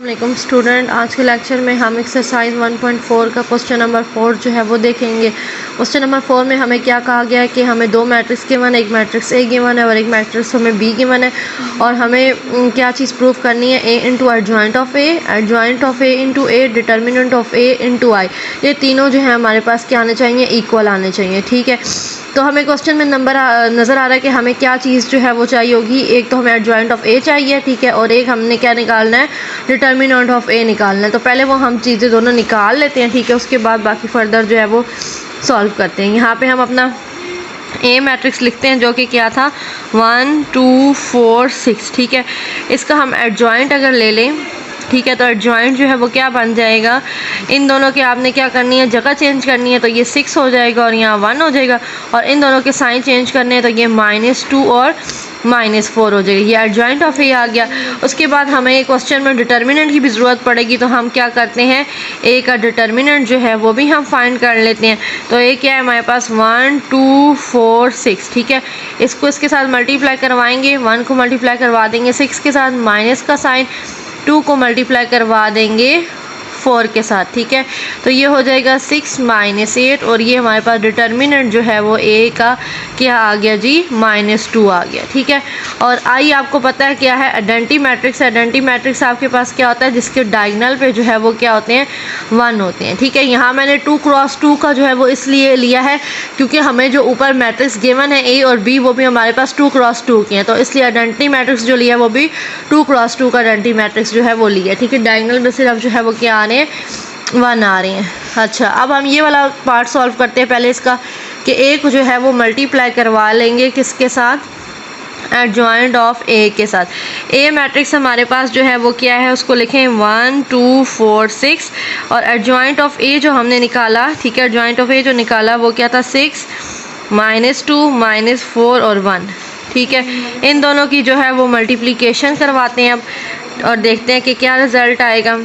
वालेकुम स्टूडेंट, आज के लेक्चर में हम एक्सरसाइज 1.4 का क्वेश्चन नंबर 4 जो है वो देखेंगे। क्वेश्चन नंबर 4 में हमें क्या कहा गया है कि हमें दो मैट्रिक्स गिवन है, एक मैट्रिक्स ए गिवन है और एक मैट्रिक्स हमें बी गिवन है, और हमें क्या चीज़ प्रूफ करनी है, A into adjoint of A into A, determinant of A into I. ये तीनों जो है हमारे पास क्या आने चाहिए, इक्वल आने चाहिए। ठीक है, तो हमें क्वेश्चन में नंबर नज़र आ रहा है कि हमें क्या चीज़ जो है वो चाहिए होगी। एक तो हमें एडजॉइंट ऑफ ए चाहिए, ठीक है, और एक हमने क्या निकालना है, डिटर्मिनेंट ऑफ ए निकालना है। तो पहले वो हम चीज़ें दोनों निकाल लेते हैं, ठीक है, उसके बाद बाकी फर्दर जो है वो सॉल्व करते हैं। यहाँ पे हम अपना ए मैट्रिक्स लिखते हैं जो कि क्या था 1 2 4 6। ठीक है, इसका हम एडजॉइंट अगर ले लें, ठीक है, तो एडजॉइंट जो है वो क्या बन जाएगा, इन दोनों के आपने क्या करनी है, जगह चेंज करनी है, तो ये 6 हो जाएगा और यहाँ 1 हो जाएगा, और इन दोनों के साइन चेंज करने हैं तो ये -2 और -4 हो जाएगी। ये एडजॉइंट ऑफ ए आ गया। उसके बाद हमें क्वेश्चन में डिटर्मिनेंट की भी ज़रूरत पड़ेगी, तो हम क्या करते हैं, ए का डिटर्मिनेंट जो है वो भी हम फाइंड कर लेते हैं। तो ए क्या है हमारे पास 1 2 4 6। ठीक है, इसको इसके साथ मल्टीप्लाई करवाएंगे, 1 को मल्टीप्लाई करवा देंगे 6 के साथ, माइनस का साइन, 2 को मल्टीप्लाई करवा देंगे 4 के साथ। ठीक है, तो ये हो जाएगा 6 - 8, और ये हमारे पास डिटर्मिनेंट जो है वो ए का क्या आ गया जी, -2 आ गया। ठीक है, और आई आपको पता है क्या है, आइडेंटिटी मैट्रिक्स। आइडेंटिटी मैट्रिक्स आपके पास क्या होता है, जिसके डायगोनल पे जो है वो क्या होते हैं, 1 होते हैं। ठीक है, यहाँ मैंने 2 × 2 का जो है वो इसलिए लिया है क्योंकि हमें जो ऊपर मैट्रिक्स गिवन है ए और बी, वो भी हमारे पास 2 × 2 के हैं, तो इसलिए आइडेंटिटी मैट्रिक्स जो लिया है वो भी 2 × 2 का आइडेंटिटी मैट्रिक्स जो है वो लिया है। ठीक है, डायगोनल में सिर्फ जो है वो क्या आ रहे हैं, 1 आ रहे हैं। अच्छा, अब हम ये वाला पार्ट सॉल्व करते हैं पहले इसका, कि ए को जो है वो मल्टीप्लाई करवा लेंगे किसके साथ, एडजॉइंट ऑफ ए के साथ। ए मैट्रिक्स हमारे पास जो है वो क्या है, उसको लिखें 1 2 4 6, और एडजॉइंट ऑफ ए जो हमने निकाला, ठीक है, एडजॉइंट ऑफ ए जो निकाला वो क्या था, 6 -2 -4 और 1। ठीक है, इन दोनों की जो है वो मल्टीप्लिकेशन करवाते हैं अब, और देखते हैं कि क्या रिज़ल्ट आएगा।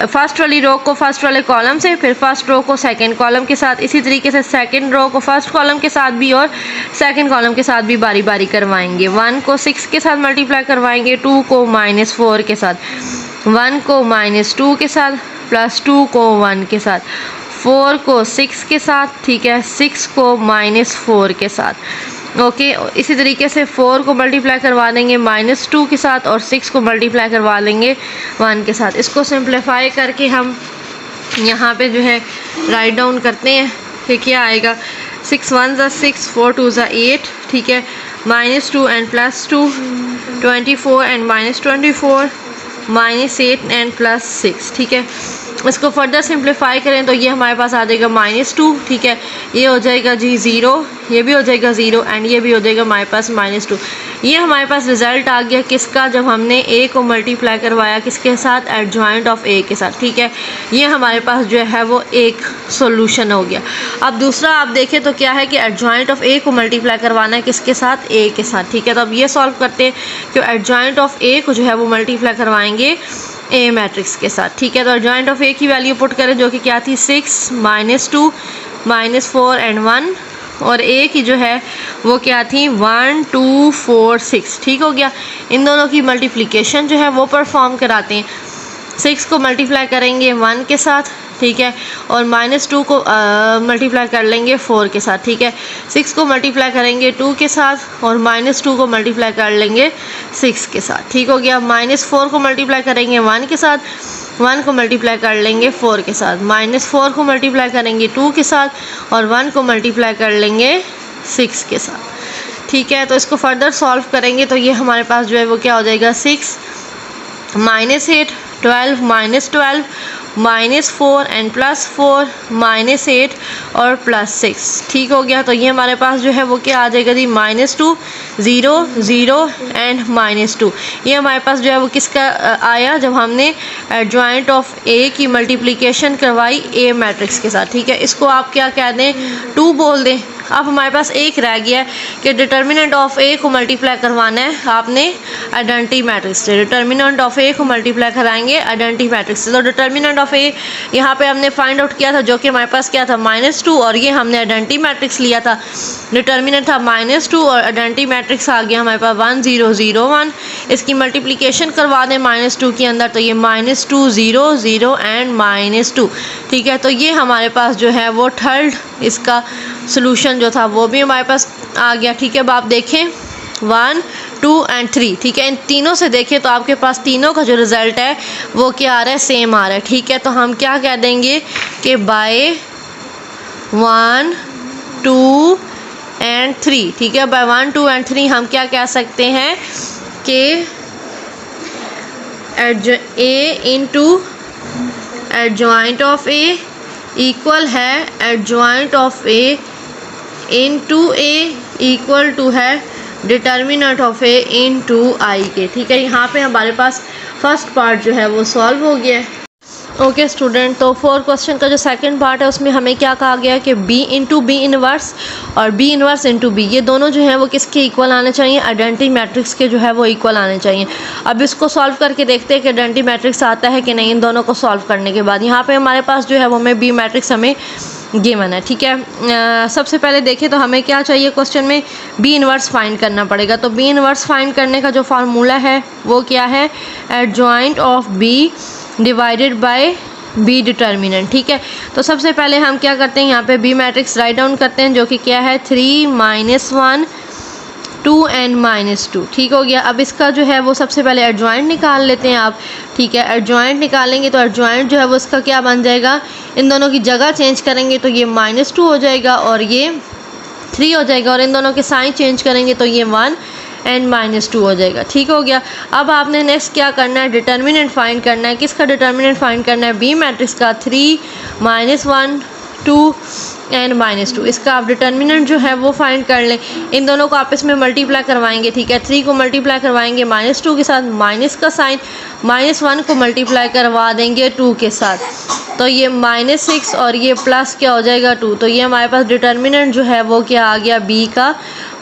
फर्स्ट वाली रो को फर्स्ट वाले कॉलम से, फिर फर्स्ट रो को सेकंड कॉलम के साथ, इसी तरीके से सेकंड रो को फर्स्ट कॉलम के साथ भी और सेकंड कॉलम के साथ भी बारी बारी करवाएंगे। 1 को 6 के साथ मल्टीप्लाई करवाएंगे, 2 को -4 के साथ, 1 को -2 के साथ, +2 को 1 के साथ, 4 को 6 के साथ, ठीक है, 6 को -4 के साथ। ओके, इसी तरीके से 4 को मल्टीप्लाई करवा देंगे -2 के साथ, और 6 को मल्टीप्लाई करवा लेंगे 1 के साथ। इसको सिंप्लीफाई करके हम यहाँ पे जो है राइट डाउन करते हैं कि क्या आएगा, 6 1 = 6, 4 2 = 8, ठीक है, -2 and +2, 24 and -24, -8 and +6। ठीक है, इसको फर्दर सिंप्लीफाई करें तो ये हमारे पास आ जाएगा -2, ठीक है, ये हो जाएगा जी 0, ये भी हो जाएगा 0, एंड ये भी हो जाएगा हमारे पास -2। ये हमारे पास रिज़ल्ट आ गया किसका, जब हमने ए को मल्टीप्लाई करवाया किसके साथ, एडजॉइंट ऑफ ए के साथ। ठीक है, ये हमारे पास जो है वो एक सॉल्यूशन हो गया। अब दूसरा आप देखें तो क्या है कि एडजॉइंट ऑफ ए को मल्टीप्लाई करवाना है किसके साथ, ए के साथ। ठीक है, तो अब ये सॉल्व करते हैं कि एडजॉइंट ऑफ ए को जो है वो मल्टीप्लाई करवाएंगे ए मैट्रिक्स के साथ। ठीक है, तो एडजॉइंट ऑफ ए की वैल्यू पुट करें जो कि क्या थी, 6 -2 -4 एंड 1, और ए की जो है वो क्या थी, 1 2 4 6। ठीक हो गया, इन दोनों की मल्टीप्लिकेशन जो है वो परफॉर्म कराते हैं। 6 को मल्टीप्लाई करेंगे 1 के साथ, ठीक है, और -2 को मल्टीप्लाई कर लेंगे 4 के साथ। ठीक है, 6 को मल्टीप्लाई करेंगे 2 के साथ, और -2 को मल्टीप्लाई कर लेंगे 6 के साथ। ठीक हो गया, -4 को मल्टीप्लाई करेंगे 1 के साथ, 1 को मल्टीप्लाई कर लेंगे 4 के साथ, -4 को मल्टीप्लाई करेंगे 2 के साथ, और 1 को मल्टीप्लाई कर लेंगे 6 के साथ। ठीक है, तो इसको फर्दर सॉल्व करेंगे तो ये हमारे पास जो है वो क्या हो जाएगा, 6 -8 12 -12 -4 एंड +4 -8 और +6। ठीक हो गया, तो ये हमारे पास जो है वो क्या आ जाएगा जी, -2 0 0 एंड -2। ये हमारे पास जो है वो किसका आया, जब हमने एडजॉइंट ऑफ ए की मल्टीप्लिकेशन करवाई ए मैट्रिक्स के साथ। ठीक है, इसको आप क्या कह दें, 2 बोल दें, अब हमारे पास एक रह गया है कि डिटर्मिनेंट ऑफ ए को मल्टीप्लाई करवाना है आपने आइडेंटिटी मैट्रिक्स से। डिटर्मिनेंट ऑफ ए को मल्टीप्लाई कराएंगे आइडेंटिटी मैट्रिक्स से। तो डिटर्मिनेंट ऑफ ए यहाँ पे हमने फाइंड आउट किया था, जो कि हमारे पास क्या था -2, और ये हमने आइडेंटिटी मैट्रिक्स लिया था। डिटर्मिनेंट था -2 और आइडेंटिटी मैट्रिक्स आ गया हमारे पास 1 0 0 1। इसकी मल्टीप्लिकेशन करवा दें -2 के अंदर, तो ये -2 0 0 एंड -2। ठीक है, तो ये हमारे पास जो है वो थर्ड इसका सोल्यूशन जो था वो भी हमारे पास आ गया। ठीक है, अब आप देखें 1 2 एंड 3। ठीक है, इन तीनों से देखें तो आपके पास तीनों का जो रिज़ल्ट है वो क्या आ रहा है, सेम आ रहा है। ठीक है, तो हम क्या कह देंगे कि बाय 1 2 एंड 3। ठीक है, बाय 1 2 एंड 3 हम क्या कह सकते हैं कि A into adjoint of A equal है adjoint of A into A equal to है determinant of A into I के। ठीक है, यहाँ पे हमारे पास फर्स्ट पार्ट जो है वो सॉल्व हो गया है। ओके स्टूडेंट, तो 4 क्वेश्चन का जो सेकंड पार्ट है उसमें हमें क्या कहा गया कि b इंटू बी इनवर्स और b इनवर्स इंटू बी, ये दोनों जो हैं वो किसके इक्वल आने चाहिए, आइडेंटिटी मैट्रिक्स के जो है वो इक्वल आने चाहिए। अब इसको सॉल्व करके देखते हैं कि आइडेंटिटी मैट्रिक्स आता है कि नहीं। इन दोनों को सॉल्व करने के बाद यहाँ पे हमारे पास जो है वो हमें b मैट्रिक्स हमें गिवन है। ठीक है, सबसे पहले देखें तो हमें क्या चाहिए क्वेश्चन में, b इनवर्स फाइंड करना पड़ेगा। तो b इनवर्स फाइंड करने का जो फार्मूला है वो क्या है, adjoint of b divided by B determinant. ठीक है, तो सबसे पहले हम क्या करते हैं, यहाँ पे बी मैट्रिक्स राइट डाउन करते हैं, जो कि क्या है 3 -1 2 एंड -2। ठीक हो गया। अब इसका जो है वो सबसे पहले एडजॉइंट निकाल लेते हैं आप। ठीक है, एडजॉइंट निकालेंगे तो एडजॉइंट जो है वो इसका क्या बन जाएगा, इन दोनों की जगह चेंज करेंगे तो ये -2 हो जाएगा और ये 3 हो जाएगा, और इन दोनों के साइन चेंज करेंगे तो ये 1 एंड -2 हो जाएगा। ठीक हो गया। अब आपने नेक्स्ट क्या करना है, डिटर्मिनेंट फाइंड करना है। किसका डिटर्मिनेंट फाइंड करना है, बी मैट्रिक्स का 3 -1 2 एंड -2। इसका आप डिटर्मिनेंट जो है वो फाइंड कर लें। इन दोनों को आपस में मल्टीप्लाई करवाएंगे। ठीक है, 3 को मल्टीप्लाई करवाएंगे -2 के साथ, माइनस का साइन, -1 को मल्टीप्लाई करवा देंगे 2 के साथ, तो ये -6 और ये प्लस क्या हो जाएगा 2। तो ये हमारे पास डिटर्मिनेंट जो है वो क्या आ गया, बी का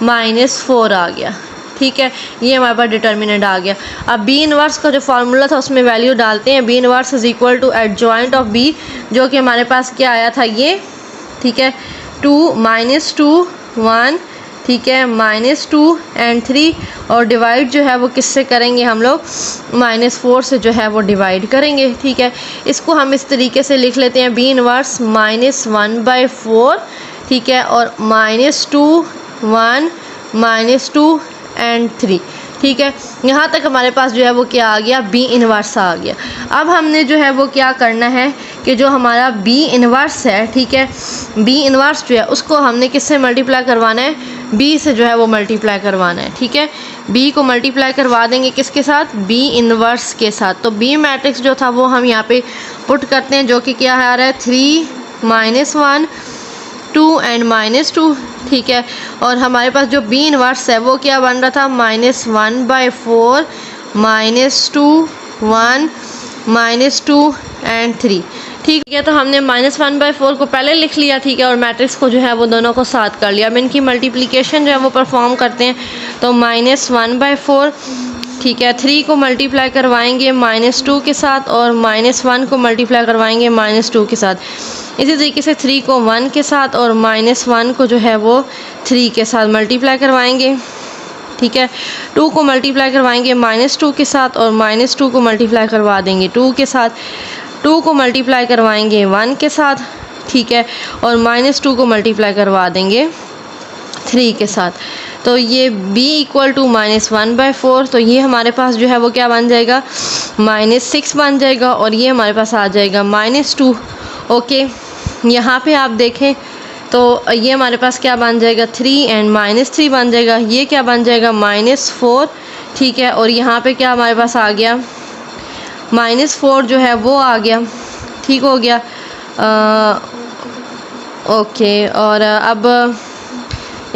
-4 आ गया। ठीक है, ये हमारे पास डिटर्मिनेंट आ गया। अब बी इनवर्स का जो फार्मूला था उसमें वैल्यू डालते हैं। B inverse is equal to adjoint of B, जो कि हमारे पास क्या आया था ये, ठीक है 2 -2 1, ठीक है -2 एंड 3, और डिवाइड जो है वो किससे करेंगे हम लोग, -4 से जो है वो डिवाइड करेंगे। ठीक है, इसको हम इस तरीके से लिख लेते हैं, बी इनवर्स -1/4, ठीक है, और -2 1 -2 एंड 3। ठीक है, यहाँ तक हमारे पास जो है वो क्या आ गया, बी इनवर्स आ गया। अब हमने जो है वो क्या करना है कि जो हमारा बी इनवर्स है, ठीक है, बी इनवर्स जो है उसको हमने किससे मल्टीप्लाई करवाना है, बी से जो है वो मल्टीप्लाई करवाना है। ठीक है, बी को मल्टीप्लाई करवा देंगे किसके साथ, बी इनवर्स के साथ। तो बी मैट्रिक्स जो था वो हम यहाँ पे पुट करते हैं, जो कि क्या आ रहा है 3 -1 2 एंड -2। ठीक है, और हमारे पास जो बी इनवर्स है वो क्या बन रहा था, -1/4 -2 1 -2 एंड 3। ठीक है, तो हमने -1/4 को पहले लिख लिया। ठीक है, और मैट्रिक्स को जो है वो दोनों को साथ कर लिया। अब इनकी मल्टीप्लिकेशन जो है वो परफॉर्म करते हैं, तो -1/4, ठीक है, 3 को मल्टीप्लाई करवाएंगे -2 के साथ, और -1 को मल्टीप्लाई करवाएंगे -2 के साथ। इसी तरीके से 3 को 1 के साथ और -1 को जो है वो 3 के साथ मल्टीप्लाई करवाएंगे। ठीक है, 2 को मल्टीप्लाई करवाएंगे -2 के साथ, और -2 को मल्टीप्लाई करवा देंगे 2 के साथ। 2 को मल्टीप्लाई करवाएंगे 1 के साथ, ठीक है, और -2 को मल्टीप्लाई करवा देंगे 3 के साथ। तो ये b इक्वल टू -1/4, तो ये हमारे पास जो है वो क्या बन जाएगा, -6 बन जाएगा, और ये हमारे पास आ जाएगा -2। ओके, यहाँ पे आप देखें तो ये हमारे पास क्या बन जाएगा, 3 एंड -3 बन जाएगा। ये क्या बन जाएगा, -4। ठीक है, और यहाँ पे क्या हमारे पास आ गया, -4 जो है वो आ गया। ठीक हो गया। ओके, और अब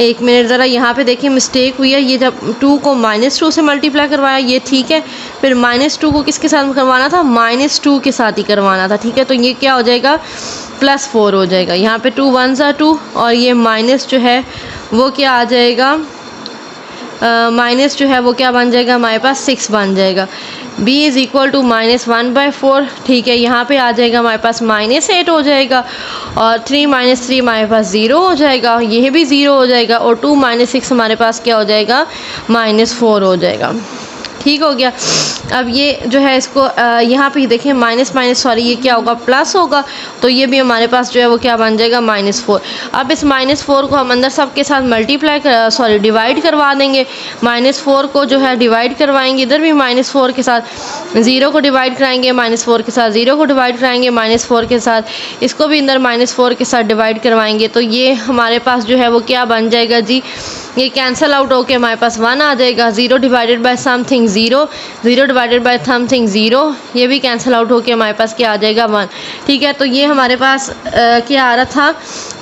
एक मिनट ज़रा यहाँ पे देखिए, मिस्टेक हुई है। ये जब 2 को -2 से मल्टीप्लाई करवाया ये ठीक है, फिर -2 को किसके साथ करवाना था, -2 के साथ ही करवाना था। ठीक है, तो ये क्या हो जाएगा, +4 हो जाएगा। यहाँ पे 2 1 ज़ा 2 और ये माइनस जो है वो क्या आ जाएगा, माइनस जो है वो क्या बन जाएगा हमारे पास 6 बन जाएगा। b इज़ इक्वल टू -1/4, ठीक है। यहाँ पे आ जाएगा हमारे पास -8 हो जाएगा और 3 - 3 हमारे पास 0 हो जाएगा, यह भी 0 हो जाएगा और 2 - 6 हमारे पास क्या हो जाएगा, -4 हो जाएगा। ठीक हो गया। अब ये जो है इसको यहाँ पे देखें माइनस माइनस सॉरी ये क्या होगा, प्लस होगा, तो ये भी हमारे पास जो है वो क्या बन जाएगा, -4। अब इस -4 को हम अंदर सब के साथ मल्टीप्लाई डिवाइड करवा देंगे। -4 को जो है डिवाइड करवाएंगे, इधर भी -4 के साथ 0 को डिवाइड कराएंगे, -4 के साथ 0 को डिवाइड कराएंगे, -4 के साथ इसको भी अंदर -4 के साथ डिवाइड करवाएंगे। तो ये हमारे पास जो है वो क्या बन जाएगा जी, ये कैंसिल आउट होके हमारे पास 1 आ जाएगा। 0 divided by something 0, 0 divided by something 0, ये भी कैंसिल आउट होके हमारे पास क्या आ जाएगा, 1। ठीक है, तो ये हमारे पास क्या आ रहा था,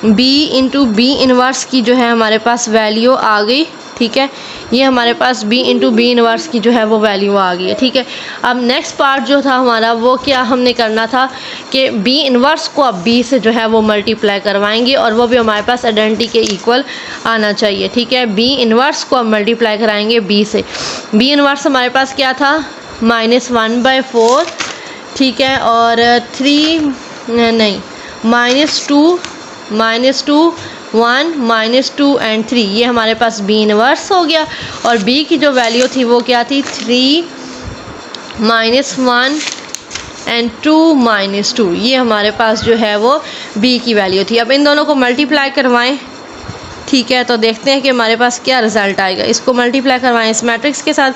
b इंटू बी इनवर्स की जो है हमारे पास वैल्यू आ गई। ठीक है, ये हमारे पास b इंटू बी इनवर्स की जो है वो वैल्यू आ गई है। ठीक है, अब नेक्स्ट पार्ट जो था हमारा वो क्या हमने करना था कि b इनवर्स को अब b से जो है वो मल्टीप्लाई करवाएंगे और वो भी हमारे पास आइडेंटिटी के इक्वल आना चाहिए। ठीक है, b इनवर्स को अब मल्टीप्लाई कराएंगे b से। b इनवर्स हमारे पास क्या था, -1/4, ठीक है, और 3 नहीं -2 1 -2 एंड 3, ये हमारे पास b इनवर्स हो गया। और b की जो वैल्यू थी वो क्या थी, 3 -1 एंड 2 -2, ये हमारे पास जो है वो b की वैल्यू थी। अब इन दोनों को मल्टीप्लाई करवाएं। ठीक है, तो देखते हैं कि हमारे पास क्या रिज़ल्ट आएगा। इसको मल्टीप्लाई करवाएं इस मैट्रिक्स के साथ,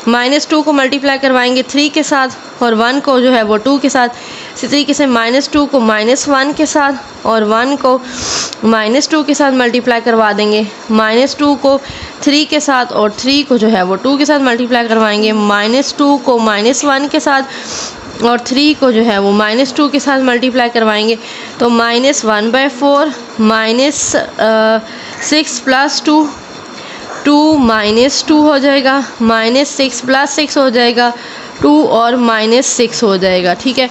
-2 को मल्टीप्लाई करवाएंगे 3 के साथ और 1 को जो है वो 2 के साथ। इसी तरीके से -2 को -1 के साथ और 1 को -2 के साथ मल्टीप्लाई करवा देंगे। -2 को 3 के साथ और 3 को जो है वो 2 के साथ मल्टीप्लाई करवाएंगे। -2 को -1 के साथ और 3 को जो है वो -2 के साथ मल्टीप्लाई करवाएंगे। तो -1/4 -6 + 2 2 -2 हो जाएगा, -6 + 6 हो जाएगा 2 और -6 हो जाएगा। ठीक है,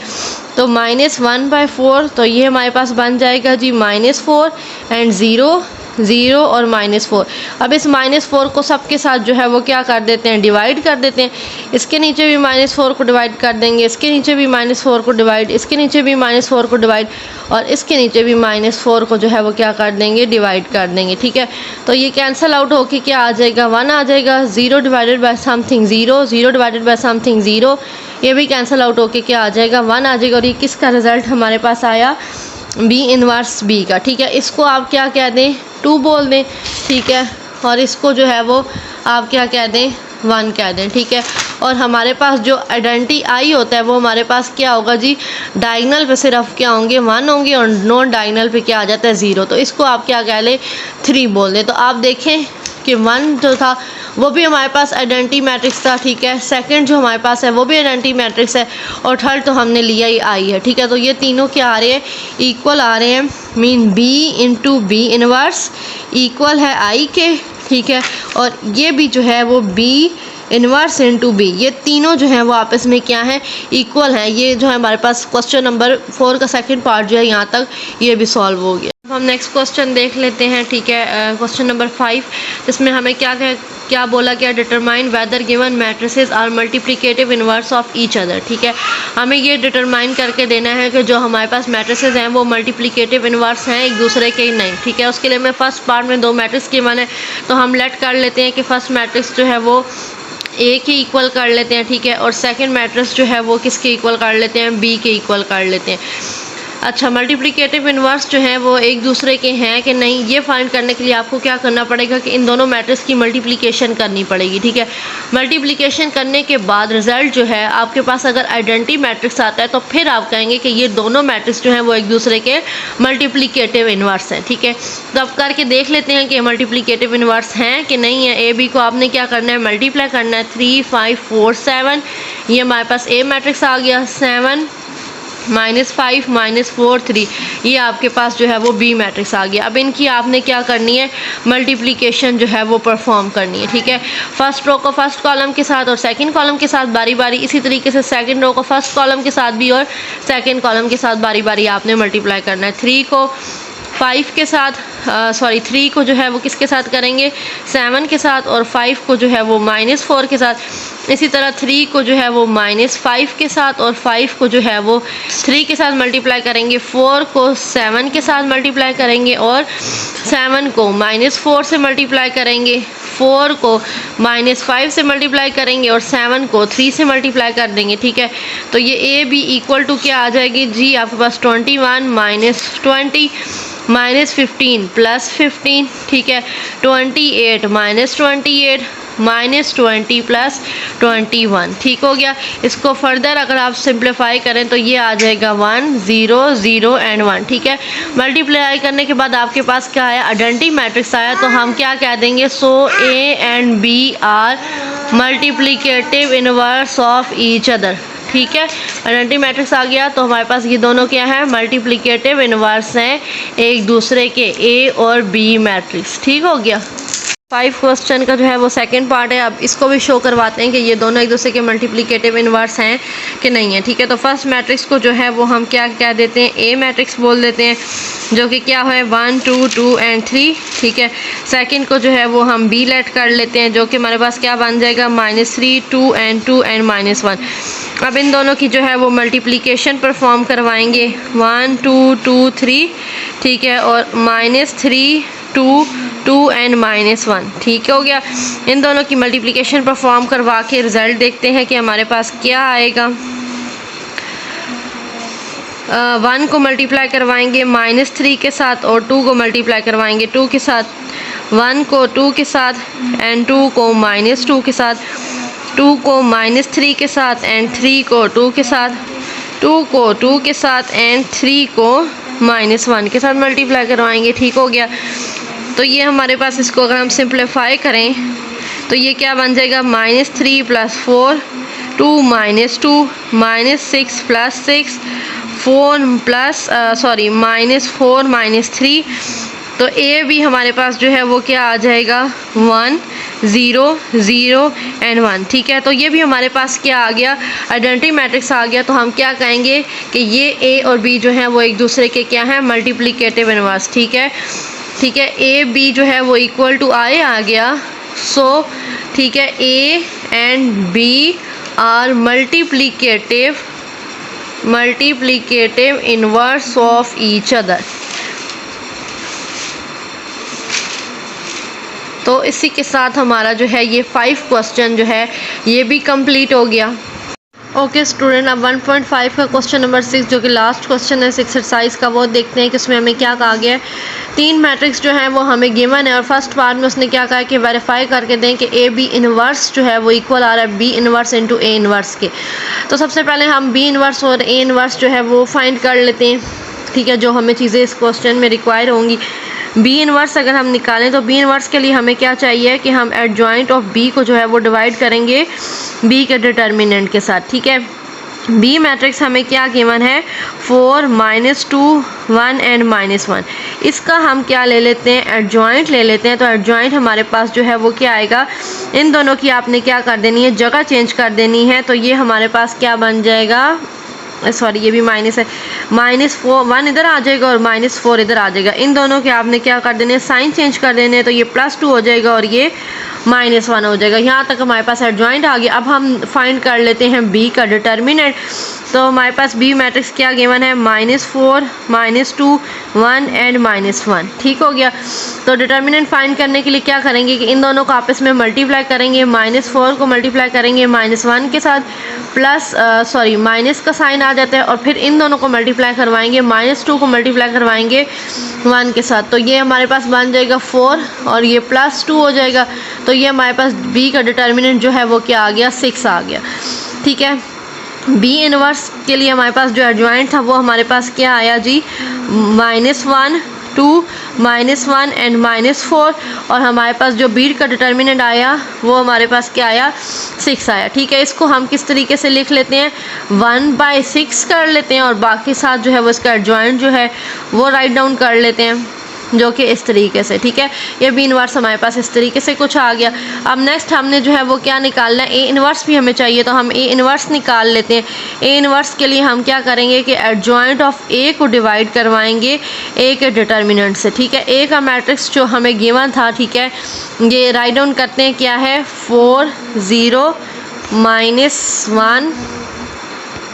तो -1/4, तो ये हमारे पास बन जाएगा जी -4 एंड 0 0 और -4। अब इस -4 को सबके साथ जो है वो क्या कर देते हैं, डिवाइड कर देते हैं। इसके नीचे भी -4 को डिवाइड कर देंगे, इसके नीचे भी -4 को डिवाइड, इसके नीचे भी -4 को डिवाइड और इसके नीचे भी -4 को जो है वो क्या कर देंगे, डिवाइड कर देंगे। ठीक है, तो ये कैंसिल आउट होके क्या आ जाएगा, 1 आ जाएगा। 0 divided by something 0, 0 divided by something 0, ये भी कैंसिल आउट होके क्या आ जाएगा, 1 आ जाएगा। और ये किसका रिज़ल्ट हमारे पास आया, b इनवर्स b का। ठीक है, इसको आप क्या कह दें, 2 बोल दें। ठीक है, और इसको जो है वो आप क्या कह दें, 1 कह दें। ठीक है, और हमारे पास जो आइडेंटिटी आई होता है वो हमारे पास क्या होगा जी, डायगोनल पे सिर्फ क्या होंगे, 1 होंगे और नॉन डायगोनल पे क्या आ जाता है, 0। तो इसको आप क्या कह लें, 3 बोल दें। तो आप देखें कि 1 जो था वो भी हमारे पास आइडेंटिटी मैट्रिक्स था। ठीक है, सेकंड जो हमारे पास है वो भी आइडेंटिटी मैट्रिक्स है और थर्ड तो हमने लिया ही आई है। ठीक है, तो ये तीनों क्या आ रहे हैं, इक्वल आ रहे हैं, mean b into B inverse equal है i के। ठीक है, और ये भी जो है वो b इनवर्स इंटू बी, ये तीनों जो हैं वो आपस में क्या हैं, इक्वल हैं। ये जो है हमारे पास क्वेश्चन नंबर 4 का सेकंड पार्ट जो है यहाँ तक ये भी सॉल्व हो गया। हम नेक्स्ट क्वेश्चन देख लेते हैं। ठीक है, क्वेश्चन नंबर 5, जिसमें हमें क्या बोला गया, determine whether given matrices are multiplicative inverse of each other. ठीक है, हमें ये डिटरमाइन करके देना है कि जो हमारे पास मैट्रिसेस हैं वो मल्टीप्लिकेटिव इनवर्स हैं एक दूसरे के नहीं। ठीक है, उसके लिए मैं फर्स्ट पार्ट में 2 मैट्रिक्स गिवन है, तो हम लेट कर लेते हैं कि फर्स्ट मैट्रिक्स जो है वो ए के इक्वल कर लेते हैं। ठीक है, और सेकंड मैट्रिक्स जो है वो किसके इक्वल कर लेते हैं, बी के इक्वल कर लेते हैं। अच्छा, मल्टीप्लिकेटिव इनवर्स जो हैं वो एक दूसरे के हैं कि नहीं, ये फाइंड करने के लिए आपको क्या करना पड़ेगा कि इन दोनों मैट्रिक्स की मल्टीप्लिकेशन करनी पड़ेगी। ठीक है, मल्टीप्लिकेशन करने के बाद रिजल्ट जो है आपके पास अगर आइडेंटिटी मैट्रिक्स आता है तो फिर आप कहेंगे कि ये दोनों मैट्रिक्स जो हैं वो एक दूसरे के मल्टीप्लिकेटिव इनवर्स हैं। ठीक है, तो अब करके देख लेते हैं कि मल्टीप्लिकेटिव इनवर्स हैं कि नहीं है। ए बी को आपने क्या करना है, मल्टीप्लाई करना है। 3 5 4 7, ये हमारे पास ए मैट्रिक्स आ गया। 7 -5 -4 3, ये आपके पास जो है वो बी मैट्रिक्स आ गया। अब इनकी आपने क्या करनी है, मल्टीप्लिकेशन जो है वो परफॉर्म करनी है। ठीक है, फर्स्ट रो को फर्स्ट कॉलम के साथ और सेकंड कॉलम के साथ बारी बारी, इसी तरीके से सेकंड रो को फर्स्ट कॉलम के साथ भी और सेकंड कॉलम के साथ बारी बारी आपने मल्टीप्लाई करना है। 3 को 5 के साथ 3 को जो है वो किसके साथ करेंगे, 7 के साथ, और 5 को जो है वो -4 के साथ। इसी तरह 3 को जो है वो -5 के साथ और 5 को जो है वो 3 के साथ मल्टीप्लाई करेंगे। 4 को 7 के साथ मल्टीप्लाई करेंगे और 7 को -4 से मल्टीप्लाई करेंगे। 4 को -5 से मल्टीप्लाई करेंगे और 7 को 3 से मल्टीप्लाई कर देंगे। ठीक है, तो ये ए बी इक्वल टू क्या आ जाएगी जी, आपके पास 21 -20 -15 +15। ठीक है, 28 -28 -20 +21। ठीक हो गया। इसको फर्दर अगर आप सिंप्लीफाई करें तो ये आ जाएगा 1 0 0 एंड 1। ठीक है, मल्टीप्लाई करने के बाद आपके पास क्या आया, आइडेंटिटी मैट्रिक्स आया। तो हम क्या कह देंगे, so A and B are multiplicative inverse of each other. ठीक है, आइडेंटिटी मैट्रिक्स आ गया तो हमारे पास ये दोनों क्या है, मल्टीप्लिकेटिव इनवर्स हैं एक दूसरे के, ए और बी मैट्रिक्स। ठीक हो गया। 5 क्वेश्चन का जो है वो सेकंड पार्ट है। अब इसको भी शो करवाते हैं कि ये दोनों एक दूसरे के मल्टीप्लिकेटिव इनवर्स हैं कि नहीं है। ठीक है, तो फर्स्ट मैट्रिक्स को जो है वो हम क्या कह देते हैं, ए मैट्रिक्स बोल देते हैं, जो कि क्या है 1 2 2 एंड 3। ठीक है, सेकंड को जो है वो हम बी लेट कर लेते हैं, जो कि हमारे पास क्या बन जाएगा, -3 2 एंड -1। अब इन दोनों की जो है वो मल्टीप्लिकेशन परफॉर्म करवाएंगे, 1 2 2 3। ठीक है, और -3 2 2 एंड -1। ठीक हो गया। इन दोनों की मल्टीप्लिकेशन परफॉर्म करवा के रिज़ल्ट देखते हैं कि हमारे पास क्या आएगा। 1 को मल्टीप्लाई करवाएंगे -3 के साथ और 2 को मल्टीप्लाई करवाएंगे 2 के साथ। 1 को 2 के साथ एंड 2 को -2 के साथ। 2 को -3 के साथ एंड 3 को 2 के साथ। 2 को 2 के साथ एंड 3 को -1 के साथ मल्टीप्लाई करवाएंगे। ठीक हो गया। तो ये हमारे पास, इसको अगर हम सिंप्लीफाई करें तो ये क्या बन जाएगा, -3 + 4 2 -2 -6 + 6 4 -3। तो ए भी हमारे पास जो है वो क्या आ जाएगा, 1 0 0 एंड 1। ठीक है, तो ये भी हमारे पास क्या आ गया, आइडेंटिटी मैट्रिक्स आ गया। तो हम क्या कहेंगे कि ये ए और बी जो है वो एक दूसरे के क्या है, मल्टीप्लिकेटिव इनवर्स। ठीक है, ठीक है, ए बी जो है वो इक्वल टू आई आ गया। सो ठीक है, A and B are multiplicative inverse of each other. तो इसी के साथ हमारा जो है ये 5 क्वेश्चन जो है ये भी कंप्लीट हो गया। ओके स्टूडेंट, अब 1.5 का क्वेश्चन नंबर 6 जो कि लास्ट क्वेश्चन है एक्सरसाइज का, वो देखते हैं कि उसमें हमें क्या कहा गया है। 3 मैट्रिक्स जो है वो हमें गिवन है और फर्स्ट पार्ट में उसने क्या कहा कि वेरीफाई करके दें कि ए बी इनवर्स जो है वो इक्वल आ रहा है B inverse into A inverse के। तो सबसे पहले हम बी इनवर्स और ए इनवर्स जो है वो फाइंड कर लेते हैं। ठीक है, जो हमें चीज़ें इस क्वेश्चन में रिक्वायर होंगी। बी इनवर्स अगर हम निकालें तो बी इनवर्स के लिए हमें क्या चाहिए कि हम एडजॉइंट ऑफ बी को जो है वो डिवाइड करेंगे बी के डिटर्मिनेंट के साथ। ठीक है, बी मैट्रिक्स हमें क्या गिवन है, 4 -2 1 एंड -1। इसका हम क्या ले लेते हैं, एडजॉइंट ले लेते हैं। तो एडजॉइंट हमारे पास जो है वो क्या आएगा, इन दोनों की आपने क्या कर देनी है, जगह चेंज कर देनी है। तो ये हमारे पास क्या बन जाएगा, सॉरी ये भी माइनस है, -4 1 इधर आ जाएगा और -4 इधर आ जाएगा। इन दोनों के आपने क्या कर देने, साइन चेंज कर देने। तो ये +2 हो जाएगा और ये -1 हो जाएगा। यहाँ तक हमारे पास एडजॉइंट आ गया। अब हम फाइंड कर लेते हैं बी का डिटर्मिनेंट। तो हमारे पास बी मैट्रिक्स क्या गिवन है, -4 -2 1 एंड -1। ठीक हो गया। तो डिटर्मिनेंट फाइंड करने के लिए क्या करेंगे कि इन दोनों को आपस में मल्टीप्लाई करेंगे। -4 को मल्टीप्लाई करेंगे -1 के साथ, माइनस का साइन आ जाता है और फिर इन दोनों को मल्टीप्लाई करवाएंगे, -2 को मल्टीप्लाई करवाएंगे 1 के साथ। तो ये हमारे पास बन जाएगा 4 और ये +2 हो जाएगा। तो ये हमारे पास बी का डिटर्मिनेंट जो है वो क्या आ गया, 6 आ गया। ठीक है, बी इनवर्स के लिए हमारे पास जो एडजॉइंट था वो हमारे पास क्या आया जी, -1 2 -1 एंड -4, और हमारे पास जो बी का डिटर्मिनेंट आया वो हमारे पास क्या आया, 6 आया। ठीक है, इसको हम किस तरीके से लिख लेते हैं, 1/6 कर लेते हैं और बाकी साथ जो है वो इसका एडजॉइंट जो है वो राइट डाउन कर लेते हैं, जो कि इस तरीके से। ठीक है, ये बी इनवर्स हमारे पास इस तरीके से कुछ आ गया। अब नेक्स्ट हमने जो है वो क्या निकालना है, ए इनवर्स भी हमें चाहिए, तो हम ए इनवर्स निकाल लेते हैं। ए इनवर्स के लिए हम क्या करेंगे कि एडजॉइंट ऑफ ए को डिवाइड करवाएंगे ए के डिटर्मिनेंट से। ठीक है, ए का मैट्रिक्स जो हमें गिवन था, ठीक है, ये राइट डाउन करते हैं, क्या है, 4 0 -1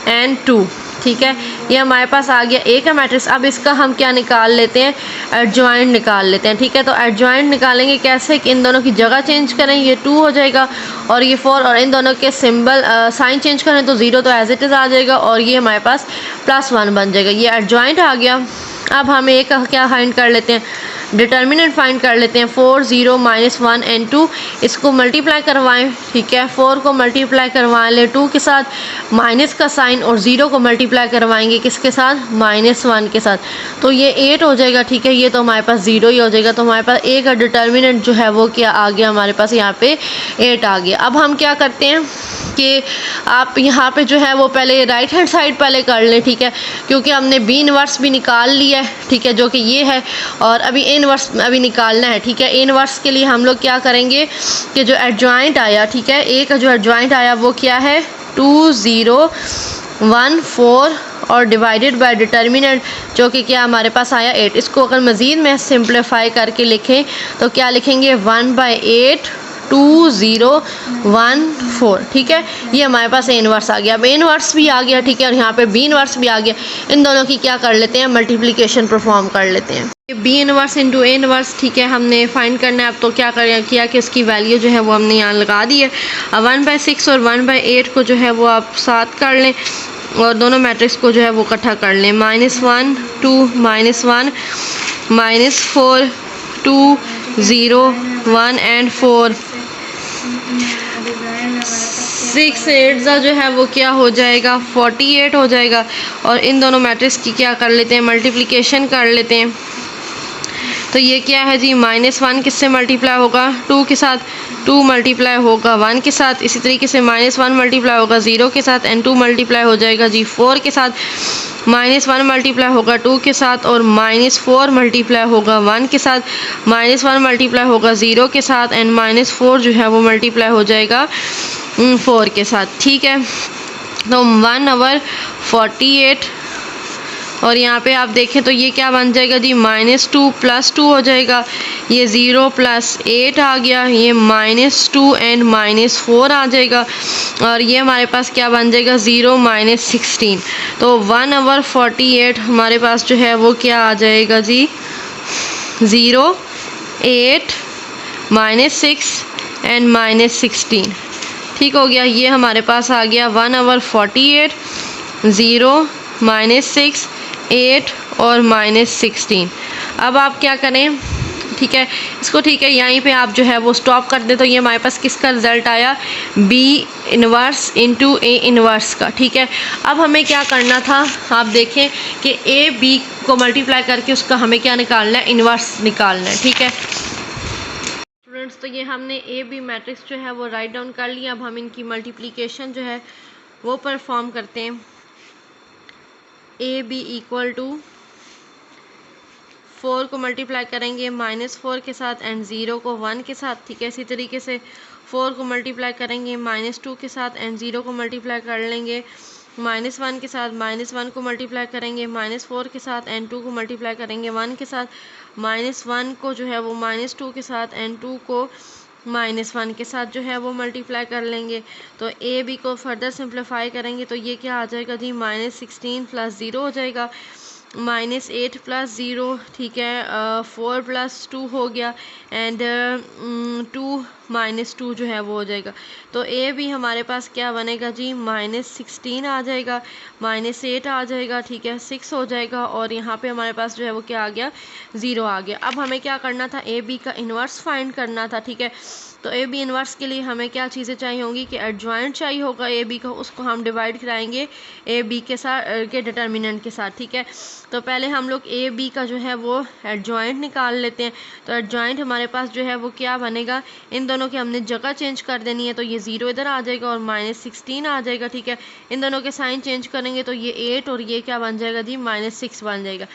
एंड 2। ठीक है, ये हमारे पास आ गया ए का मैट्रिक्स। अब इसका हम क्या निकाल लेते हैं, एडजॉइंट निकाल लेते हैं। ठीक है, तो एडजॉइंट निकालेंगे कैसे, कि इन दोनों की जगह चेंज करें, ये 2 हो जाएगा और ये 4, और इन दोनों के सिंबल साइन चेंज करें तो 0 तो एज इट इज़ आ जाएगा और ये हमारे पास +1 बन जाएगा। ये एडजॉइंट आ गया। अब हम ए का क्या फाइंड कर लेते हैं, डिटर्मिनेंट फाइंड कर लेते हैं। 4 0 -1 एंड 2, इसको मल्टीप्लाई करवाएं। ठीक है, 4 को मल्टीप्लाई करवा लें 2 के साथ, माइनस का साइन, और 0 को मल्टीप्लाई करवाएंगे किसके साथ, -1 के साथ, तो ये 8 हो जाएगा। ठीक है, ये तो हमारे पास 0 ही हो जाएगा। तो हमारे पास ए का डिटर्मिनेंट जो है वो क्या आ गया, हमारे पास यहाँ पे 8 आ गया। अब हम क्या करते हैं कि आप यहाँ पे जो है वो पहले राइट हैंड साइड पहले कर लें। ठीक है, क्योंकि हमने बी इनवर्स भी निकाल लिया है, ठीक है, जो कि ये है, और अभी ए इनवर्स अभी निकालना है। ठीक है, ए इनवर्स के लिए हम लोग क्या करेंगे कि जो एडजॉइंट आया, ठीक है, ए का जो एडजॉइंट आया वो क्या है, 2 0 1 4 और डिवाइडेड बाय डिटर्मिनेंट जो कि क्या हमारे पास आया 8। इसको अगर मज़ीद में सिंप्लीफाई करके लिखें तो क्या लिखेंगे, 1/8 2 0 1 4। ठीक है, ये हमारे पास ए इनवर्स आ गया। अब ए इनवर्स भी आ गया, ठीक है, और यहाँ पे बी इनवर्स भी आ गया। इन दोनों की क्या कर लेते हैं, मल्टीप्लिकेशन परफॉर्म कर लेते हैं। B inverse into A inverse, ठीक है, हमने फाइंड करना है। अब तो क्या किया कि इसकी वैल्यू जो है वो हमने यहाँ लगा दी है। अब 1/6 और 1/8 को जो है वो आप साथ कर लें और दोनों मैट्रिक्स को जो है वो इकट्ठा कर लें। -1 2 -1 -4 2 0 1 एंड 4 6 8 जो है वो क्या हो जाएगा, 48 हो जाएगा। और इन दोनों मैट्रिक्स की क्या कर लेते हैं, मल्टीप्लिकेशन कर लेते हैं। तो ये क्या है जी, -1 किससे मल्टीप्लाई होगा, 2 के साथ, 2 मल्टीप्लाई होगा 1 के साथ, इसी तरीके से -1 मल्टीप्लाई होगा 0 के साथ एंड 2 मल्टीप्लाई हो जाएगा जी 4 के साथ, -1 मल्टीप्लाई होगा 2 के साथ और -4 मल्टीप्लाई होगा 1 के साथ, -1 मल्टीप्लाई होगा 0 के साथ एंड -4 जो है वो मल्टीप्लाई हो जाएगा 4 के साथ। ठीक है, तो 1/48 और यहाँ पे आप देखें तो ये क्या बन जाएगा जी, -2 + 2 हो जाएगा, ये 0 + 8 आ गया, ये -2 एंड -4 आ जाएगा और ये हमारे पास क्या बन जाएगा, 0 - 16। तो 1/48 हमारे पास जो है वो क्या आ जाएगा जी, 0 8 -6 एंड -16। ठीक हो गया, ये हमारे पास आ गया 1/48 0 -6 8 और -16। अब आप क्या करें, ठीक है, इसको ठीक है यहीं पे आप जो है वो स्टॉप कर दें। तो ये हमारे पास किसका रिज़ल्ट आया, B inverse into A inverse का। ठीक है, अब हमें क्या करना था, आप देखें कि ए बी को मल्टीप्लाई करके उसका हमें क्या निकालना है, इनवर्स निकालना है। ठीक है स्टूडेंट्स, तो ये हमने ए बी मैट्रिक्स जो है वो राइट डाउन कर लिया। अब हम इनकी मल्टीप्लिकेशन जो है वो परफॉर्म करते हैं। ए बी इक्वल टू 4 को मल्टीप्लाई करेंगे -4 के साथ एंड 0 को 1 के साथ। ठीक है, इसी तरीके से 4 को मल्टीप्लाई करेंगे -2 के साथ एंड 0 को मल्टीप्लाई कर लेंगे -1 के साथ, -1 को मल्टीप्लाई करेंगे -4 के साथ एंड 2 को मल्टीप्लाई करेंगे 1 के साथ, -1 को जो है वो -2 के साथ एंड 2 को -1 के साथ जो है वो मल्टीप्लाई कर लेंगे। तो ए बी को फर्दर सिंप्लीफाई करेंगे तो ये क्या आ जाएगा जी, -16 + 0 हो जाएगा, -8 + 0, ठीक है, 4 + 2 हो गया एंड 2 - 2 जो है वो हो जाएगा। तो ए भी हमारे पास क्या बनेगा जी, -16 आ जाएगा, -8 आ जाएगा, ठीक है, 6 हो जाएगा और यहाँ पे हमारे पास जो है वो क्या आ गया, 0 आ गया। अब हमें क्या करना था, ए बी का इन्वर्स फाइंड करना था। ठीक है, तो ए बी इन्वर्स के लिए हमें क्या चीज़ें चाहिए होंगी कि एडजॉइंट चाहिए होगा ए बी का, उसको हम डिवाइड कराएंगे ए बी के साथ के डिटर्मिनेंट के साथ। ठीक है, तो पहले हम लोग ए बी का जो है वो एडजॉइंट निकाल लेते हैं। तो एडजॉइंट हमारे पास जो है वो क्या बनेगा, इन दोनों की हमने जगह चेंज कर देनी है, तो ये 0 इधर आ जाएगा और -16 आ जाएगा। ठीक है, इन दोनों के साइन चेंज करेंगे तो ये 8 और ये क्या बन जाएगा जी, -6 बन जाएगा।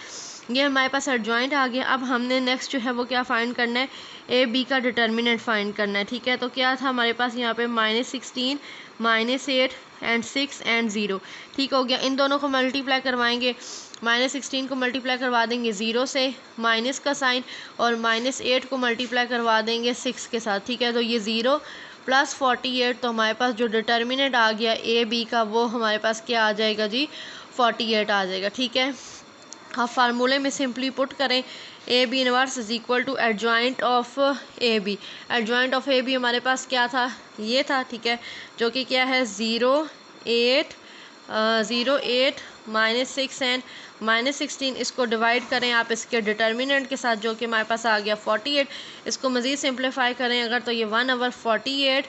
ये हमारे पास एडजॉइंट आ गया। अब हमने नेक्स्ट जो है वो क्या फाइंड करना है, ए बी का डिटर्मिनेंट फाइंड करना है। ठीक है, तो क्या था हमारे पास यहाँ पे -16, -8 एंड 6 एंड 0। ठीक हो गया, इन दोनों को मल्टीप्लाई करवाएंगे। -16 को मल्टीप्लाई करवा देंगे 0 से, माइनस का साइन, और -8 को मल्टीप्लाई करवा देंगे 6 के साथ। ठीक है, तो ये 0 + 48, तो हमारे पास जो डिटर्मिनेंट आ गया ए बी का वो हमारे पास क्या आ जाएगा जी, 48 आ जाएगा। ठीक है, आप फार्मूले में सिंपली पुट करें, A B inverse is equal to adjoint of A B. Adjoint of A B हमारे पास क्या था, ये था। ठीक है, जो कि क्या है 0, 8 -6 एंड -16। इसको डिवाइड करें आप इसके डिटर्मिनेंट के साथ, जो कि हमारे पास आ गया 48। इसको मज़ीद सिंप्लीफाई करें अगर, तो ये 1/48,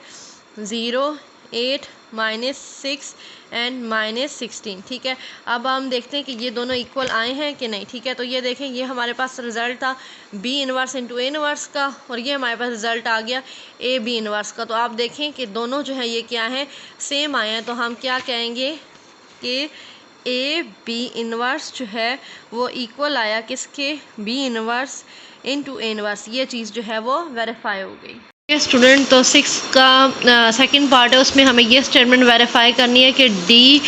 0, 8 -6 एंड -16। ठीक है, अब हम देखते हैं कि ये दोनों इक्वल आए हैं कि नहीं। ठीक है, तो ये देखें, ये हमारे पास रिज़ल्ट था B inverse into A inverse का, और ये हमारे पास रिज़ल्ट आ गया ए बी इनवर्स का। तो आप देखें कि दोनों जो है ये क्या है, सेम आए हैं। तो हम क्या कहेंगे कि ए बी इनवर्स जो है वो इक्वल आया किसके, B inverse into A inverse. ये चीज़ जो है वो वेरीफाई हो गई। स्टूडेंट, तो 6 का सेकंड पार्ट है, उसमें हमें ये स्टेटमेंट वेरीफाई करनी है कि D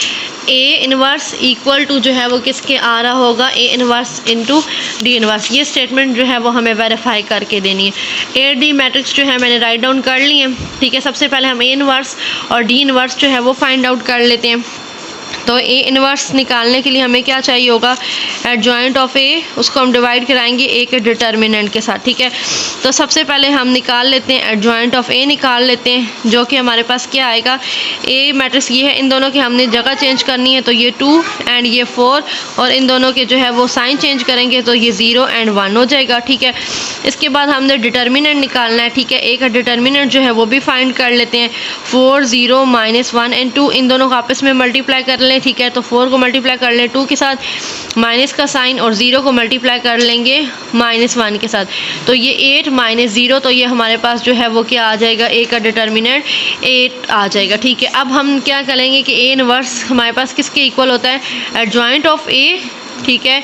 A inverse equal to जो है वो किसके आ रहा होगा, A inverse into D inverse. ये स्टेटमेंट जो है वो हमें वेरीफाई करके देनी है। ए डी मैट्रिक्स जो है मैंने राइट डाउन कर ली है। ठीक है, सबसे पहले हम ए इनवर्स और डी इनवर्स जो है वो फाइंड आउट कर लेते हैं। तो ए इनवर्स निकालने के लिए हमें क्या चाहिए होगा, एडजॉइंट ऑफ ए, उसको हम डिवाइड कराएंगे ए के डिटर्मिनेंट के साथ। ठीक है, तो सबसे पहले हम निकाल लेते हैं एडजॉइंट ऑफ ए, निकाल लेते हैं, जो कि हमारे पास क्या आएगा, ए मैट्रिक्स ये है, इन दोनों की हमने जगह चेंज करनी है, तो ये 2 एंड ये 4, और इन दोनों के जो है वो साइन चेंज करेंगे तो ये 0 एंड 1 हो जाएगा। ठीक है, इसके बाद हमने डिटर्मिनेंट निकालना है। ठीक है, ए का डिटर्मिनेंट जो है वो भी फाइंड कर लेते हैं। 4, 0, -1 एंड 2, इन दोनों को आपस में मल्टीप्लाई कर लें। ठीक है, तो 4 को मल्टीप्लाई कर लें 2 के साथ, माइनस का साइन, और 0 को मल्टीप्लाई कर लेंगे -1 के साथ, तो ये 8 -0, तो ये हमारे पास जो है वो क्या आ जाएगा, ए का डिटर्मिनेंट 8 आ जाएगा। ठीक है, अब हम क्या करेंगे कि ए इनवर्स हमारे पास किसके इक्वल होता है, एडजॉइंट ऑफ ए। ठीक है,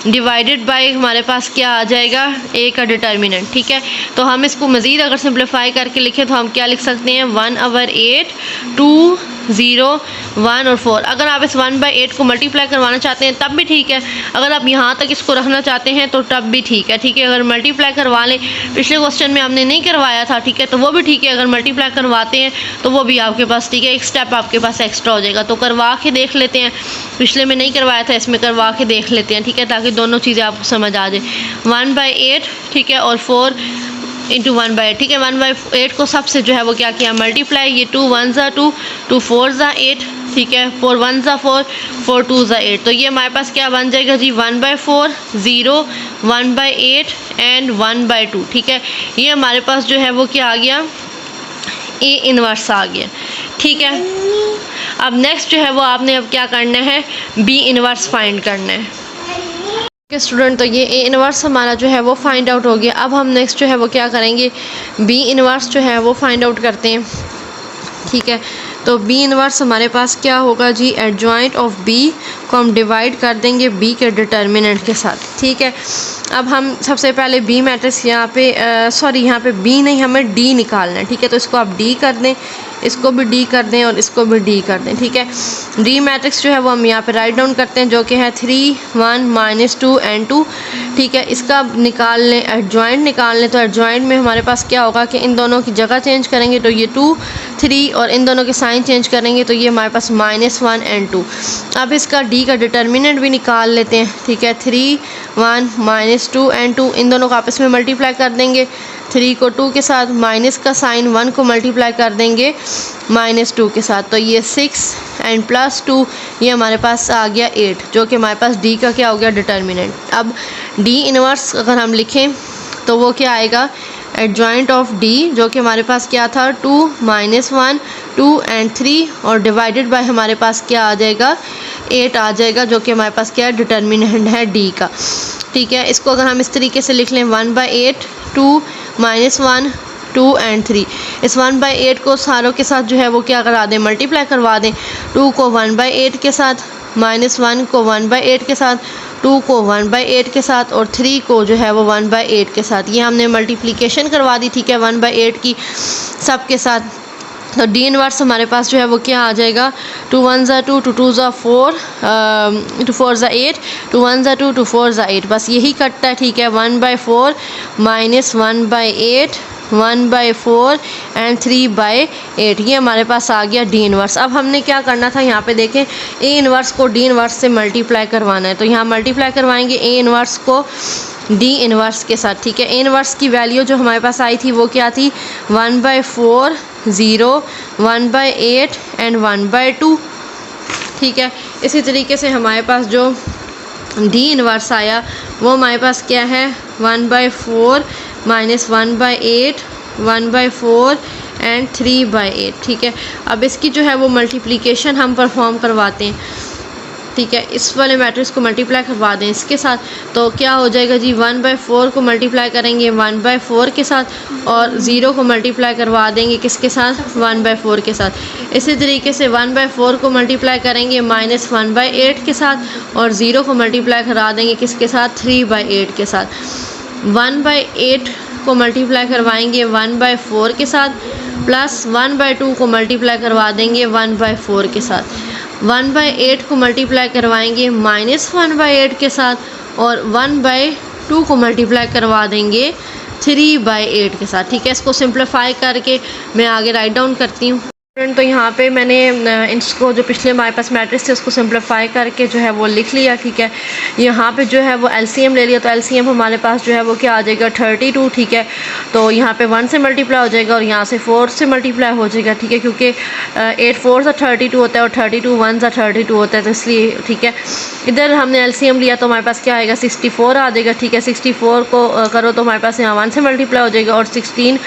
डिवाइडेड बाय हमारे पास क्या आ जाएगा, ए का डिटर्मिनेंट। ठीक है, तो हम इसको मज़ीद अगर सिंप्लीफाई करके लिखें तो हम क्या लिख सकते हैं, 1/8, 2, 0, 1 और 4। अगर आप इस 1/8 को मल्टीप्लाई करवाना चाहते हैं तब भी ठीक है, अगर आप यहाँ तक इसको रखना चाहते हैं तो तब भी ठीक है। ठीक है, अगर मल्टीप्लाई करवा लें, पिछले क्वेश्चन में हमने नहीं करवाया था, ठीक है, तो वो भी ठीक है। अगर मल्टीप्लाई करवाते हैं तो वो भी आपके पास ठीक है, एक स्टेप आपके पास एक्स्ट्रा हो जाएगा। तो करवा के देख लेते हैं, पिछले में नहीं करवाया था, इसमें करवा के देख लेते हैं। ठीक है, ताकि दोनों चीज़ें आपको समझ आ जाए। 1/8, ठीक है, और 4 इंटू 1/8। ठीक है, 1/8 को सबसे जो है वो क्या किया, मल्टीप्लाई, ये 2 1 ज़ा 2, 2 4 ज़ा 8, ठीक है, 4 1 ज़ा 4, 4 2 ज़ा 8, तो ये हमारे पास क्या बन जाएगा जी, 1/4, 0, 1/8 एंड 1/2। ठीक है, ये हमारे पास जो है वो क्या आ गया, ए इनवर्स आ गया। ठीक है, अब नेक्स्ट जो है वो आपने अब क्या करना है, बी इनवर्स फाइंड करना है। स्टूडेंट, तो ये ए इनवर्स हमारा जो है वो फाइंड आउट हो गया। अब हम नेक्स्ट जो है वो क्या करेंगे, बी इनवर्स जो है वो फाइंड आउट करते हैं। ठीक है, तो बी इनवर्स हमारे पास क्या होगा जी, एडजॉइंट ऑफ बी को हम डिवाइड कर देंगे बी के डिटर्मिनेंट के साथ। ठीक है, अब हम सबसे पहले बी मैट्रिक्स यहाँ पे यहाँ पे बी नहीं, हमें डी निकालना है। ठीक है, तो इसको आप डी कर दें, इसको भी डी कर दें और इसको भी डी कर दें। ठीक है, डी मैट्रिक्स जो है वो हम यहाँ पे राइट डाउन करते हैं, जो कि है 3 1 -2 एंड 2। ठीक है, इसका निकाल लें, एडजॉइंट निकाल लें, तो एडजॉइंट में हमारे पास क्या होगा कि इन दोनों की जगह चेंज करेंगे तो ये 2 3, और इन दोनों के साइन चेंज करेंगे तो ये हमारे पास -1 एंड 2। अब इसका डी का डिटर्मिनेंट भी निकाल लेते हैं। ठीक है, 3 1 -2 एंड 2, इन दोनों को आपस में मल्टीप्लाई कर देंगे, 3 को 2 के साथ, माइनस का साइन, 1 को मल्टीप्लाई कर देंगे -2 के साथ, तो ये 6 एंड +2, ये हमारे पास आ गया 8, जो कि हमारे पास डी का क्या हो गया, डिटर्मिनेंट। अब डी इनवर्स अगर हम लिखें तो वो क्या आएगा, एडजॉइंट ऑफ डी, जो कि हमारे पास क्या था, 2 -1 2 एंड 3 और डिवाइडेड बाय हमारे पास क्या आ जाएगा 8 आ जाएगा, जो कि हमारे पास क्या है डिटर्मिनेंट है डी का। ठीक है, इसको अगर हम इस तरीके से लिख लें 1/8 2 -1 2 एंड 3, इस 1/8 को सारों के साथ जो है वो क्या करा दें मल्टीप्लाई करवा दें, 2 को 1/8 के साथ, -1 को 1/8 के साथ, 2 को 1/8 के साथ और 3 को जो है वो 1/8 के साथ। ये हमने मल्टीप्लिकेशन करवा दी, ठीक है, 1/8 की सब के साथ। तो डी इनवर्स हमारे पास जो है वो क्या आ जाएगा 2 1 ज़ा 2 2 2 ज़ा 4 2 4 ज़ा 8 2 1 ज़ा 2 2 4 ज़ा 8, बस यही कटता है। ठीक है, 1/4 -1/8 1/4 एंड 3/8, ये हमारे पास आ गया डी इनवर्स। अब हमने क्या करना था, यहाँ पे देखें ए इनवर्स को डी इनवर्स से मल्टीप्लाई करवाना है, तो यहाँ मल्टीप्लाई करवाएंगे ए इनवर्स को डी इनवर्स के साथ। ठीक है, ए इनवर्स की वैल्यू जो हमारे पास आई थी वो क्या थी 1/4 0 1/8 एंड 1/2। ठीक है, इसी तरीके से हमारे पास जो डी इनवर्स आया वो हमारे पास क्या है 1/4 -1/8 1/4 एंड 3/8। ठीक है, अब इसकी जो है वो मल्टीप्लिकेशन हम परफॉर्म करवाते हैं। ठीक है, इस वाले मैट्रिक्स को मल्टीप्लाई करवा दें इसके साथ, तो क्या हो जाएगा जी 1/4 को मल्टीप्लाई करेंगे 1/4 के साथ और 0 को मल्टीप्लाई करवा देंगे किसके साथ 1/4 के साथ। इसी तरीके से 1/4 को मल्टीप्लाई करेंगे -1/8 के साथ और 0 को मल्टीप्लाई करा देंगे किसके साथ 3/8 के साथ। 1/8 को मल्टीप्लाई करवाएंगे 1/4 के साथ प्लस 1/2 को मल्टीप्लाई करवा देंगे 1/4 के साथ। 1/8 को मल्टीप्लाई करवाएंगे -1/8 के साथ और 1/2 को मल्टीप्लाई करवा देंगे 3/8 के साथ। ठीक है, इसको सिंप्लीफाई करके मैं आगे राइट डाउन करती हूँ। तो यहाँ पे मैंने इसको जो पिछले हमारे पास मैट्रिक्स थे उसको सिंप्लीफाई करके जो है वो लिख लिया। ठीक है, यहाँ पे जो है वो एलसीएम ले लिया, तो एलसीएम हमारे पास जो है वो क्या आ जाएगा 32। ठीक है, तो यहाँ पे 1 से मल्टीप्लाई हो जाएगा और यहाँ से 4 से मल्टीप्लाई हो जाएगा। ठीक है, क्योंकि 8 4 सा 32 होता है और 32 1 सा 32 होता है, तो इसलिए ठीक है इधर हमने एलसीएम लिया तो हमारे पास क्या आएगा 64 आ जाएगा। ठीक है, 64 को करो तो हमारे पास यहाँ 1 से मल्टीप्लाई हो जाएगा और 16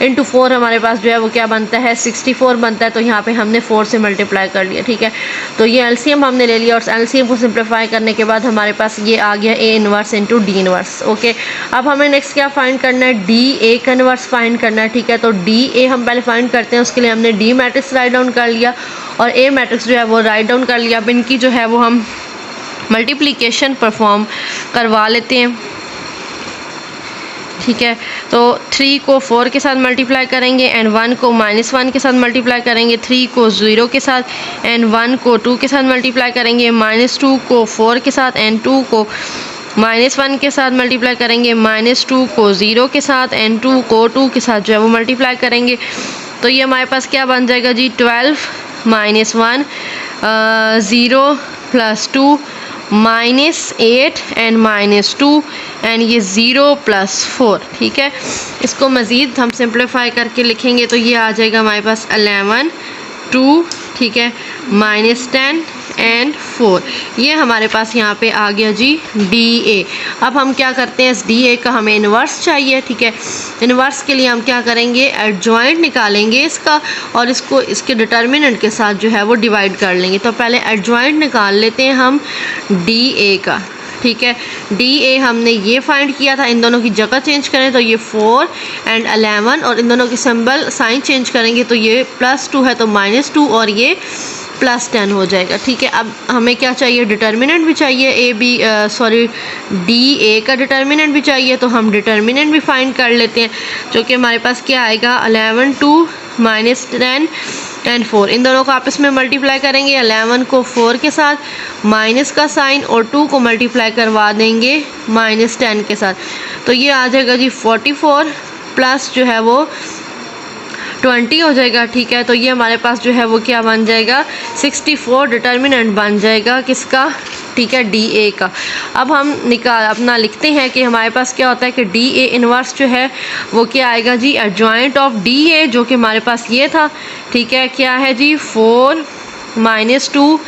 × 4 हमारे पास जो है वो क्या बनता है 64 बनता है, तो यहाँ पे हमने 4 से मल्टीप्लाई कर लिया। ठीक है, तो ये एलसीएम हमने ले लिया और एलसीएम को सिंप्लीफाई करने के बाद हमारे पास ये आ गया ए inverse into D inverse. Okay, अब हमें नेक्स्ट क्या फाइंड करना है डी ए का इनवर्स फाइंड करना है। ठीक है, तो डी ए हम पहले फाइंड करते हैं, उसके लिए हमने डी मैट्रिक्स राइट डाउन कर लिया और ए मैट्रिक्स जो है वो राइट डाउन कर लिया। अब इनकी जो है वो हम मल्टीप्लिकेशन परफॉर्म करवा लेते हैं। ठीक है, तो 3 को 4 के साथ मल्टीप्लाई करेंगे एंड 1 को -1 के साथ मल्टीप्लाई करेंगे, 3 को 0 के साथ एंड 1 को 2 के साथ मल्टीप्लाई करेंगे, -2 को 4 के साथ एंड 2 को -1 के साथ मल्टीप्लाई करेंगे, -2 को 0 के साथ एंड 2 को 2 के साथ जो है वो मल्टीप्लाई करेंगे। तो ये हमारे पास क्या बन जाएगा जी 12 -1 0 + 2 -8 एंड -2 एंड ये 0 + 4। ठीक है, इसको मज़ीद हम सिंप्लीफाई करके लिखेंगे तो ये आ जाएगा हमारे पास 11 2। ठीक है, -10 एंड 4, ये हमारे पास यहाँ पे आ गया जी डी ए। अब हम क्या करते हैं इस डी ए का हमें इन्वर्स चाहिए। ठीक है, इन्वर्स के लिए हम क्या करेंगे एडजॉइंट निकालेंगे इसका और इसको इसके डिटर्मिनेंट के साथ जो है वो डिवाइड कर लेंगे। तो पहले एडजॉइंट निकाल लेते हैं हम डी ए का। ठीक है, डी ए हमने ये फाइंड किया था, इन दोनों की जगह चेंज करें तो ये 4 एंड 11 और इन दोनों की सिंबल साइन चेंज करेंगे तो ये +2 है तो -2 और ये +10 हो जाएगा। ठीक है, अब हमें क्या चाहिए डिटर्मिनेंट भी चाहिए डी ए का डिटर्मिनेंट भी चाहिए, तो हम डिटर्मिनेंट भी फाइंड कर लेते हैं जो कि हमारे पास क्या आएगा 11 2 -10 एंड 4। इन दोनों को आपस में मल्टीप्लाई करेंगे, 11 को 4 के साथ माइनस का साइन और 2 को मल्टीप्लाई करवा देंगे -10 के साथ, तो ये आ जाएगा जी 44 प्लस जो है वो 20 हो जाएगा। ठीक है, तो ये हमारे पास जो है वो क्या बन जाएगा 64 डिटर्मिनेंट बन जाएगा किसका, ठीक है, डी ए का। अब हम अपना लिखते हैं कि हमारे पास क्या होता है कि डी ए इनवर्स जो है वो क्या आएगा जी एडजॉइंट ऑफ डी ए, जो कि हमारे पास ये था। ठीक है, क्या है जी 4 -2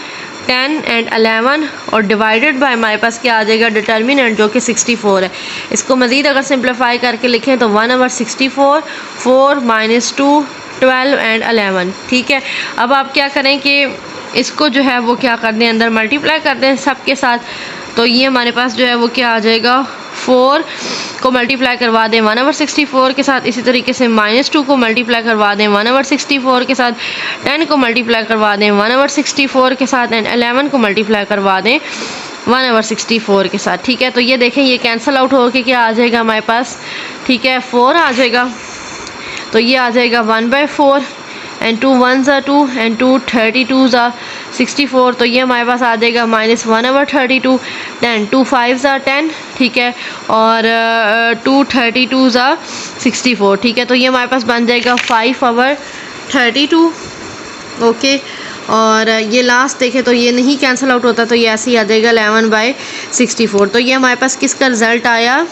10 एंड 11 और डिवाइडेड बाय हमारे पास क्या आ जाएगा डिटर्मिनेंट जो कि 64 है। इसको मज़ीद अगर सिंप्लीफाई करके लिखें तो 1/64 4 -2 12 एंड 11। ठीक है, अब आप क्या करें कि इसको जो है वो क्या कर दें, अंदर मल्टीप्लाई कर दें सबके साथ। तो ये हमारे पास जो है वो क्या आ जाएगा, 4 को मल्टीप्लाई करवा दें 1/64 के साथ, इसी तरीके से -2 को मल्टीप्लाई करवा दें 1/64 के साथ, 10 को मल्टीप्लाई करवा दें 1/64 के साथ एंड 11 को मल्टीप्लाई करवा दें 1/64 के साथ। ठीक है, तो ये देखें ये कैंसिल आउट हो के क्या आ जाएगा हमारे पास, ठीक है 4 आ जाएगा। तो ये आ जाएगा 1/4 and 2 1s are 2 and 2 32s are 64। तो ये हमारे पास आ जाएगा -1/32। Then 2 5s are 10। ठीक है, और 2 32s are 64। ठीक है, तो ये हमारे पास बन जाएगा 5/32। ओके, और ये लास्ट देखें तो ये नहीं कैंसिल आउट होता, तो ये ऐसे ही आ जाएगा 11/64। तो ये हमारे पास किसका रिज़ल्ट आया,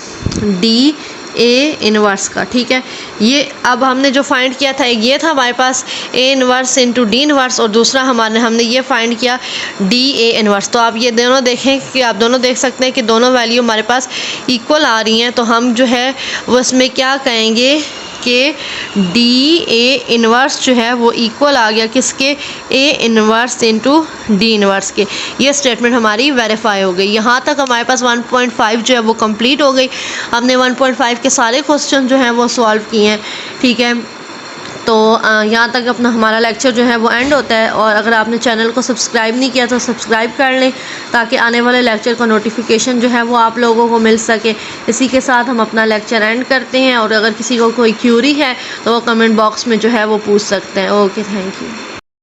डी ए इनवर्स का। ठीक है, ये अब हमने जो फाइंड किया था ये था हमारे पास A inverse into D inverse, और दूसरा हमने ये फाइंड किया डी ए इनवर्स। तो आप ये दोनों देखें कि आप दोनों देख सकते हैं कि दोनों वैल्यू हमारे पास इक्वल आ रही हैं। तो हम जो है वो इसमें क्या कहेंगे कि डी ए इनवर्स जो है वो इक्वल आ गया किसके, ए इनवर्स इंटू डी इनवर्स के। ये स्टेटमेंट हमारी वेरीफाई हो गई। यहाँ तक हमारे पास 1.5 जो है वो कंप्लीट हो गई। हमने 1.5 के सारे क्वेश्चन जो हैं वो सॉल्व किए हैं। ठीक है, तो यहाँ तक अपना हमारा लेक्चर जो है वो एंड होता है। और अगर आपने चैनल को सब्सक्राइब नहीं किया तो सब्सक्राइब कर लें ताकि आने वाले लेक्चर का नोटिफिकेशन जो है वो आप लोगों को मिल सके। इसी के साथ हम अपना लेक्चर एंड करते हैं, और अगर किसी को कोई क्यूरी है तो वो कमेंट बॉक्स में जो है वो पूछ सकते हैं। Okay, thank you.